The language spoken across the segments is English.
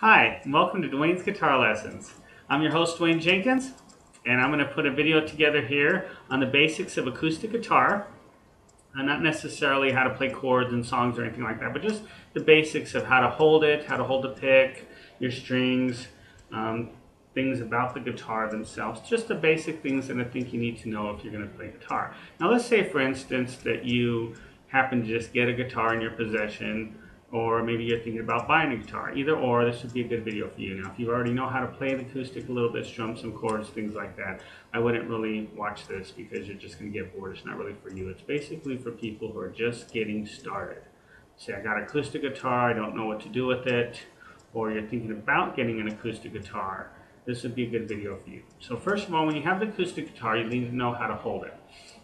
Hi, and welcome to Dwayne's Guitar Lessons. I'm your host, Dwayne Jenkins, and I'm going to put a video together here on the basics of acoustic guitar. Not necessarily how to play chords and songs or anything like that, but just the basics of how to hold it, how to hold the pick, your strings, things about the guitar themselves, just the basic things that I think you need to know if you're going to play guitar. Now let's say, for instance, that you happen to just get a guitar in your possession, or maybe you're thinking about buying a guitar. Either or, this would be a good video for you. Now, if you already know how to play the acoustic a little bit, strum some chords, things like that, I wouldn't really watch this because you're just going to get bored. It's not really for you. It's basically for people who are just getting started. Say, I got an acoustic guitar, I don't know what to do with it, or you're thinking about getting an acoustic guitar, this would be a good video for you. So first of all, when you have the acoustic guitar, you need to know how to hold it.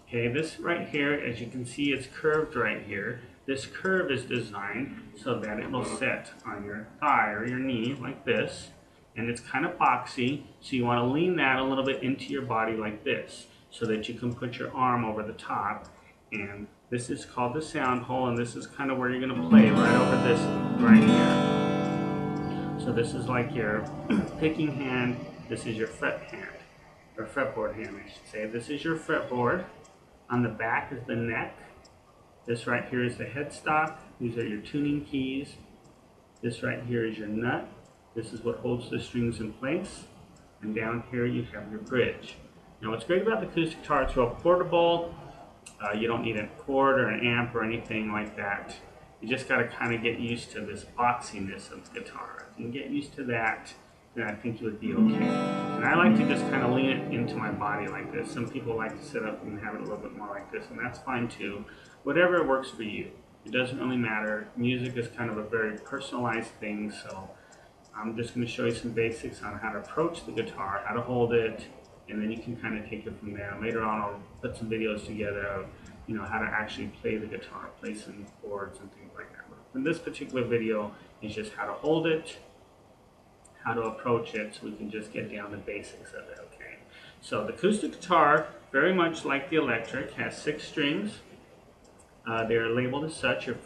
Okay, this right here, as you can see, it's curved right here. This curve is designed so that it will sit on your thigh or your knee like this, and it's kind of boxy, so you want to lean that a little bit into your body like this so that you can put your arm over the top, and this is called the sound hole, and this is kind of where you're going to play right over this right here. So this is like your picking hand, this is your fret hand, or fretboard hand I should say. This is your fretboard. On the back is the neck. This right here is the headstock. These are your tuning keys. This right here is your nut. This is what holds the strings in place. And down here you have your bridge. Now what's great about the acoustic guitar, it's real portable. You don't need a cord or an amp or anything like that. You just got to kind of get used to this boxiness of the guitar. If you can get used to that, then I think you would be okay. And I like to just kind of lean it into my body like this. Some people like to sit up and have it a little bit more like this, and that's fine too. Whatever works for you. It doesn't really matter. Music is kind of a very personalized thing, so I'm just going to show you some basics on how to approach the guitar, how to hold it, and then you can kind of take it from there. Later on I'll put some videos together of how to actually play the guitar, play some chords and things like that. But in this particular video is just how to hold it, how to approach it, so we can just get down the basics of it, okay? So the acoustic guitar, very much like the electric, has 6 strings. They're labeled as such. Your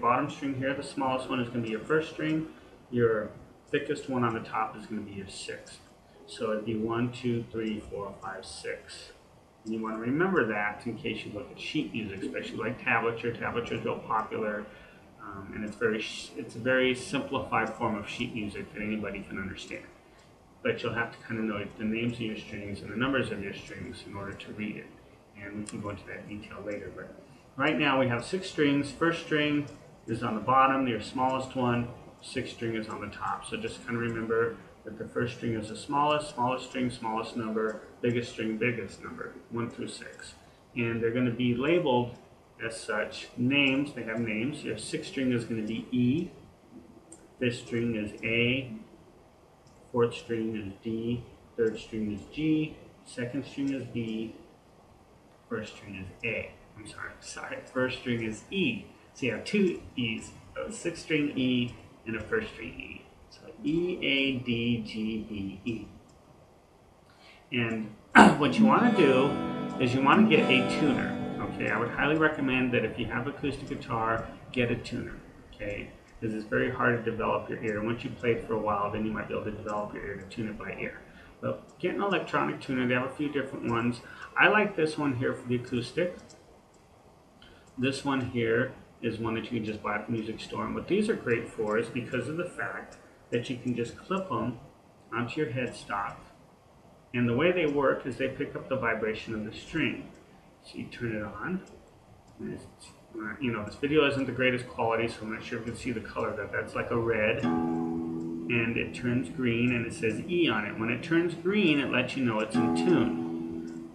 bottom string here, the smallest one, is going to be your first string. Your thickest one on the top is going to be your 6th. So it'd be 1, 2, 3, 4, 5, 6. And you want to remember that in case you look at sheet music, especially like tablature. Tablature is real popular. And it's a very simplified form of sheet music that anybody can understand. But you'll have to kind of know the names of your strings and the numbers of your strings in order to read it. And we can go into that detail later. But right now we have 6 strings. First string is on the bottom, your smallest one. 6th string is on the top. So just kind of remember that the first string is the smallest string, smallest number, biggest string, biggest number, 1 through 6. And they're going to be labeled as such. Names, they have names. Your 6th string is going to be E, 5th string is A, 4th string is D, 3rd string is G, 2nd string is B, 1st string is A. I'm sorry, 1st string is E. So you have 2 E's, a 6th string E and a 1st string E. So E, A, D, G, B, E. And what you want to do is you want to get a tuner. Okay, I would highly recommend that if you have acoustic guitar, get a tuner, okay? Because it's very hard to develop your ear. Once you play it for a while, then you might be able to develop your ear to tune it by ear. But get an electronic tuner. They have a few different ones. I like this one here for the acoustic. This one here is one that you can just buy at the music store. And what these are great for is because of the fact that you can just clip them onto your headstock. And the way they work is they pick up the vibration of the string. So you turn it on. This video isn't the greatest quality, so I'm not sure if you can see the color of that. That's like a red. And it turns green, and it says E on it. When it turns green, it lets you know it's in tune.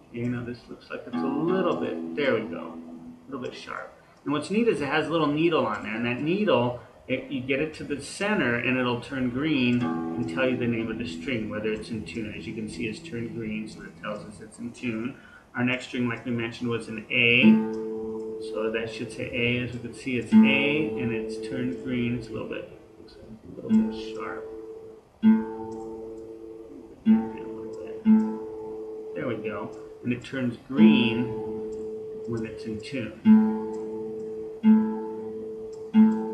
This looks like it's a little bit, there we go, a little bit sharp. And what's neat is it has a little needle on there, and that needle, you get it to the center, and it'll turn green and tell you the name of the string, whether it's in tune. As you can see, it's turned green, so it tells us it's in tune. Our next string, like we mentioned, was an A. So that should say A. As we can see, it's A, and it's turned green. It's a little bit sharp. There we go. And it turns green when it's in tune.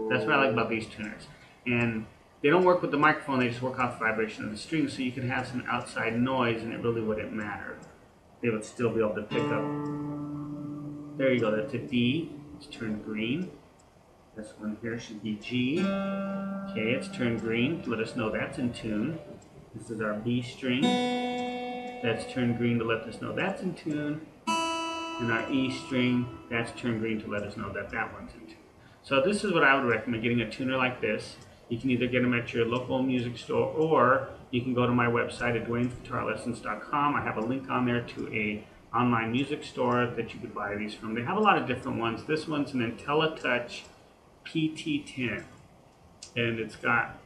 That's what I like about these tuners. And they don't work with the microphone, they just work off the vibration of the strings, so you can have some outside noise and it really wouldn't matter. They would still be able to pick up. There you go, that's a D, it's turned green. This one here should be G. Okay, it's turned green to let us know that's in tune. This is our B string. That's turned green to let us know that's in tune. And our E string, that's turned green to let us know that that one's in tune. So this is what I would recommend, getting a tuner like this. You can either get them at your local music store, or you can go to my website at dwaynesguitarlessons.com. I have a link on there to a online music store that you could buy these from. They have a lot of different ones. This one's an IntelliTouch PT10, and it's got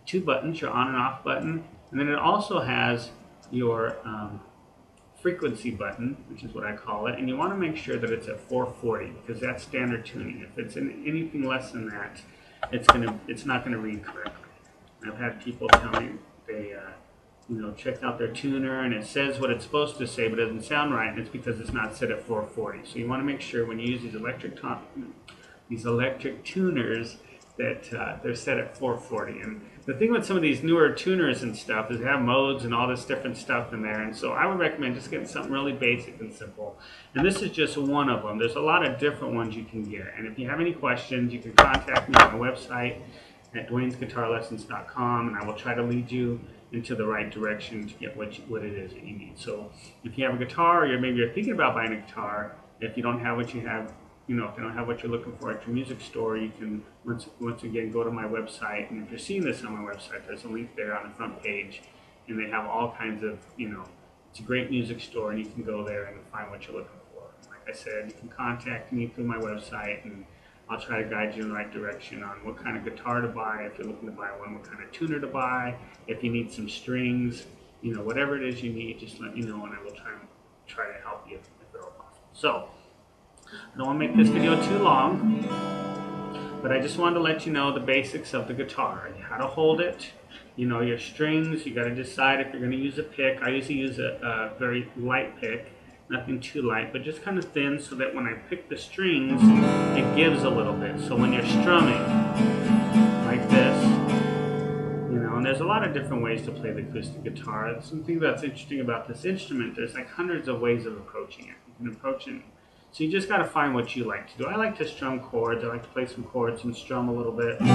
two buttons, your on and off button, and then it also has your frequency button, which is what I call it, and you want to make sure that it's at 440 because that's standard tuning. If it's in anything less than that, it's not gonna read correctly. I've had people tell me they check out their tuner and it says what it's supposed to say, but it doesn't sound right, and it's because it's not set at 440. So you want to make sure when you use these electric tuners that they're set at 440. And the thing with some of these newer tuners and stuff is they have modes and all this different stuff in there, and so I would recommend just getting something really basic and simple. And this is just one of them. There's a lot of different ones you can get, and if you have any questions, you can contact me on my website at dwaynesguitarlessons.com, and I will try to lead you into the right direction to get what it is that you need. So if you have a guitar, or maybe you're thinking about buying a guitar, if you don't have what you have, if you don't have what you're looking for at your music store, you can once again go to my website, and if you're seeing this on my website, there's a link there on the front page, and they have all kinds of, it's a great music store, and you can go there and find what you're looking for. Like I said, you can contact me through my website, and I'll try to guide you in the right direction on what kind of guitar to buy, if you're looking to buy one, what kind of tuner to buy, if you need some strings, whatever it is you need, just let me know, and I will try to help you if at all possible. So, I don't want to make this video too long, but I just wanted to let you know the basics of the guitar, how to hold it, your strings. You got to decide if you're going to use a pick. I usually use a very light pick, nothing too light, but just kind of thin, so that when I pick the strings, it gives a little bit. So when you're strumming like this, and there's a lot of different ways to play the acoustic guitar. Something that's interesting about this instrument, there's like hundreds of ways of approaching it. You can approach it. So you just got to find what you like to do. I like to strum chords. I like to play some chords and strum a little bit. Now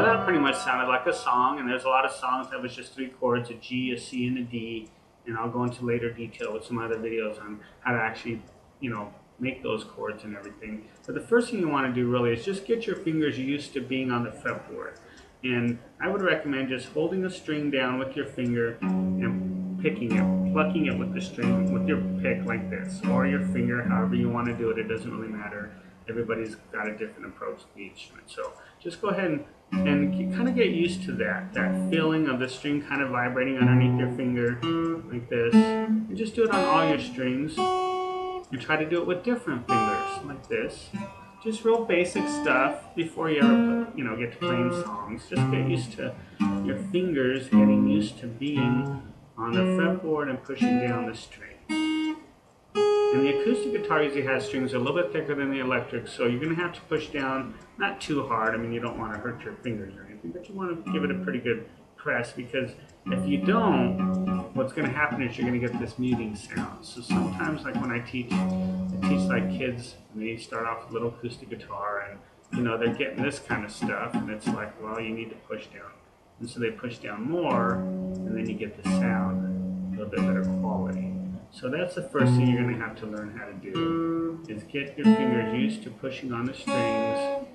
that pretty much sounded like a song, and there's a lot of songs that was just 3 chords, a G, a C, and a D, and I'll go into later detail with some other videos on how to actually, make those chords and everything. But the first thing you want to do really is just get your fingers used to being on the fretboard. And I would recommend just holding a string down with your finger and picking it, plucking it with the string, with your pick like this, or your finger, however you want to do it. It doesn't really matter. Everybody's got a different approach to the instrument. So just go ahead and kind of get used to that feeling of the string kind of vibrating underneath your finger like this. And just do it on all your strings. You try to do it with different fingers, like this. Just real basic stuff before you ever get to playing songs. Just get used to your fingers getting used to being on the fretboard and pushing down the string. And the acoustic guitar usually has strings a little bit thicker than the electric, so you're going to have to push down, not too hard. I mean, you don't want to hurt your fingers or anything, but you want to give it a pretty good press, because if you don't, what's going to happen is you're going to get this muting sound. So sometimes, like when I teach like kids, and they start off with a little acoustic guitar, and they're getting this kind of stuff, and it's like, well, you need to push down. And so they push down more, and then you get the sound, a little bit better quality. So that's the first thing you're going to have to learn how to do, is get your fingers used to pushing on the strings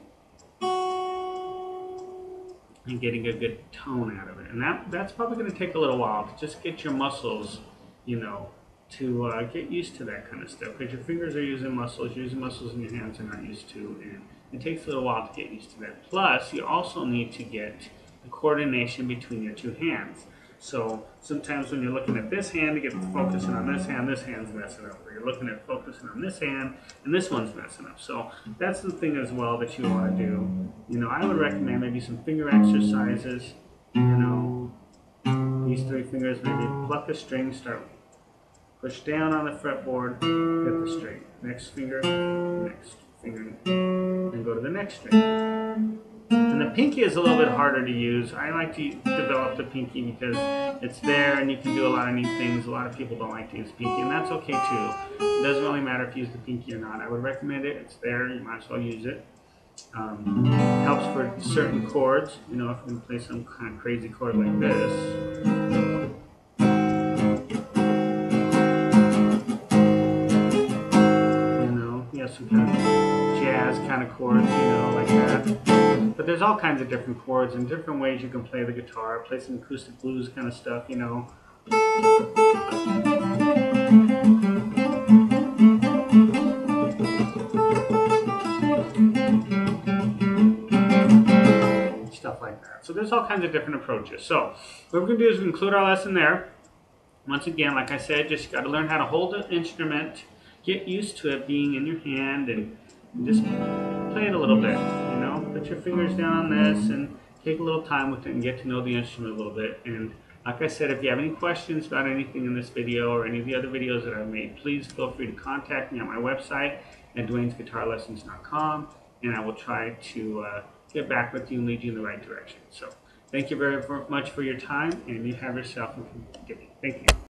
and getting a good tone out of it. And that's probably going to take a little while to just get your muscles, to get used to that kind of stuff, because your fingers are using muscles in your hands are not used to, and it takes a little while to get used to that. Plus, you also need to get the coordination between your two hands. So sometimes when you're looking at this hand to get focusing on this hand's messing up, or you're looking at focusing on this hand and this one's messing up. So that's the thing as well that you want to do. I would recommend maybe some finger exercises, these three fingers, maybe pluck a string, start push down on the fretboard, get the string. Next finger, and go to the next string. And the pinky is a little bit harder to use. I like to develop the pinky because it's there and you can do a lot of neat things. A lot of people don't like to use pinky, and that's okay too. It doesn't really matter if you use the pinky or not. I would recommend it. It's there. You might as well use it. Helps for certain chords. You know, if you can play some kind of crazy chord like this. Some kind of jazz kind of chords, you know, like that. But there's all kinds of different chords and different ways you can play the guitar. Play some acoustic blues kind of stuff, you know. Stuff like that. So there's all kinds of different approaches. So what we're going to do is conclude our lesson there. Once again, like I said, just got to learn how to hold the instrument. Get used to it being in your hand and just play it a little bit, you know. Put your fingers down on this and take a little time with it and get to know the instrument a little bit. And like I said, if you have any questions about anything in this video or any of the other videos that I've made, please feel free to contact me on my website at dwaynesguitarlessons.com, and I will try to get back with you and lead you in the right direction. So thank you very much for your time, and you have yourself a good day. Thank you.